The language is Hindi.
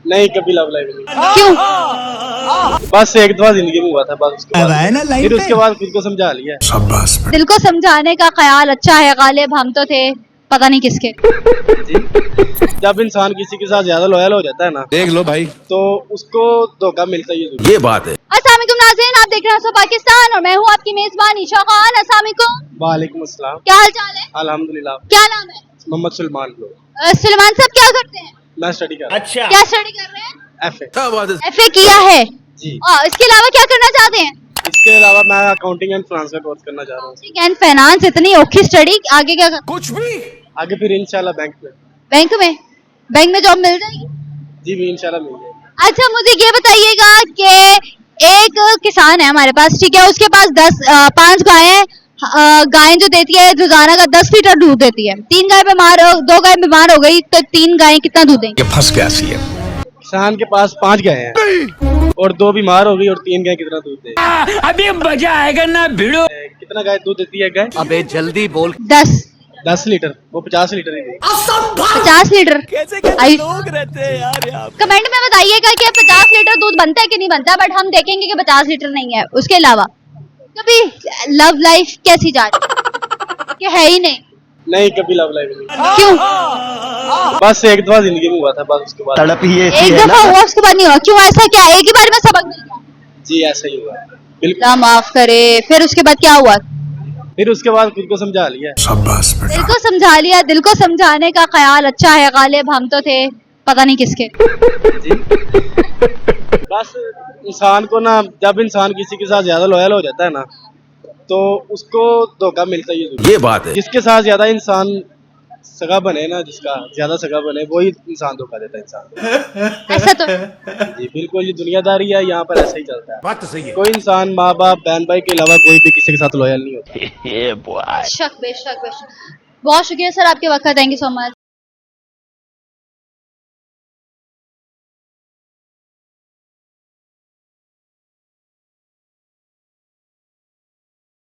नहीं, कभी लव लाइफ नहीं। क्यों? बस एक दफा जिंदगी में हुआ था, बस उसके बाद फिर उसके बाद खुद को समझा लिया। शाबाश। दिल को समझाने का ख्याल अच्छा है गालिब, हम तो थे पता नहीं किसके। जी। जब इंसान किसी के साथ ज्यादा लॉयल हो जाता है ना, देख लो भाई, तो उसको धोखा मिलता ही है। ये बात है। अस्सलाम वालेकुम नाज़रीन, आप देख रहे हैं सो पाकिस्तान और मैं हूँ आपकी मेजबान ईशा खान। अस्सलाम वालेकुम, वालेकुम अस्सलाम। क्या हाल चाल है? अल्हम्दुलिल्लाह। क्या नाम है? मोहम्मद सलमान लो। सलमान साहब क्या करते हैं? मैं स्टडी कर रहा अच्छा, क्या स्टडी कर रहे हैं? हूँ, FA। क्या बात है। FA किया है। जी। इसके अलावा क्या करना चाहते हैं? इसके अलावा मैं अकाउंटिंग एंड फाइनेंस का कोर्स करना चाह रहा हूँ। अकाउंटिंग एंड फाइनेंस, इतनी औखी स्टडी, आगे क्या कर? कुछ भी। आगे फिर इंशाल्लाह बैंक में। बैंक में जॉब मिल जाएगी? जी भी इंशाल्लाह मिल जाएगी। अच्छा मुझे ये बताइएगा कि एक किसान है हमारे पास, ठीक है, उसके पास 5 गायें हैं। गायें जो देती है रोजाना का 10 लीटर दूध देती है। 2 गाय बीमार हो गई तो 3 गायें कितना दूध देंगी? ये फंस गया सी है। किसान के पास 5 गाय हैं और 2 बीमार हो गई और 3 गाय कितना दूध देगी? अभी मजा आएगा ना भिड़ो। कितना गाय दूध देती है गाय? अबे जल्दी बोल। 10 लीटर। वो 50 लीटर ही देगी। 50 लीटर? कैसे लोग रहते हैं यार यहाँ। कमेंट में बताइएगा कि 50 लीटर दूध बनता है कि नहीं बनता, बट हम देखेंगे कि 50 लीटर नहीं है। उसके अलावा कभी लव लाइफ कैसी जा रही है कि है ही नहीं? नहीं, कभी लव लाइफ नहीं। क्यों? बस एक दफा जिंदगी में हुआ था, बस उसके बाद तड़प ही ऐसी एक है दफा ना। हुआ उसके बाद नहीं हुआ? क्यों, ऐसा क्या है? एक ही बार में सबक मिल गया? जी ऐसा ही हुआ। बिल्कुल। अल्लाह माफ करे। फिर उसके बाद क्या हुआ? फिर उसके बाद खुद को समझा लिया। शाबाश दिल बेटा। को समझा लिया। दिल को समझाने का ख्याल अच्छा है गालिब, हम तो थे पता नहीं किसके। बस इंसान को ना, जब इंसान किसी के साथ ज्यादा लॉयल हो जाता है ना, तो उसको धोखा मिलता ही है। ये बात है। जिसके साथ ज्यादा इंसान सगा बने ना, जिसका ज्यादा सगा बने, वही इंसान धोखा देता है इंसान को। ऐसा तो जी बिल्कुल, ये दुनियादारी है, यहाँ पर ऐसा ही चलता है। बात तो सही है। कोई इंसान माँ बाप बहन भाई के अलावा कोई भी किसी के साथ लॉयल नहीं होता। बेशक बेशक बेशक। बहुत शुक्रिया सर आपके वक्त का, थैंक यू सो मच।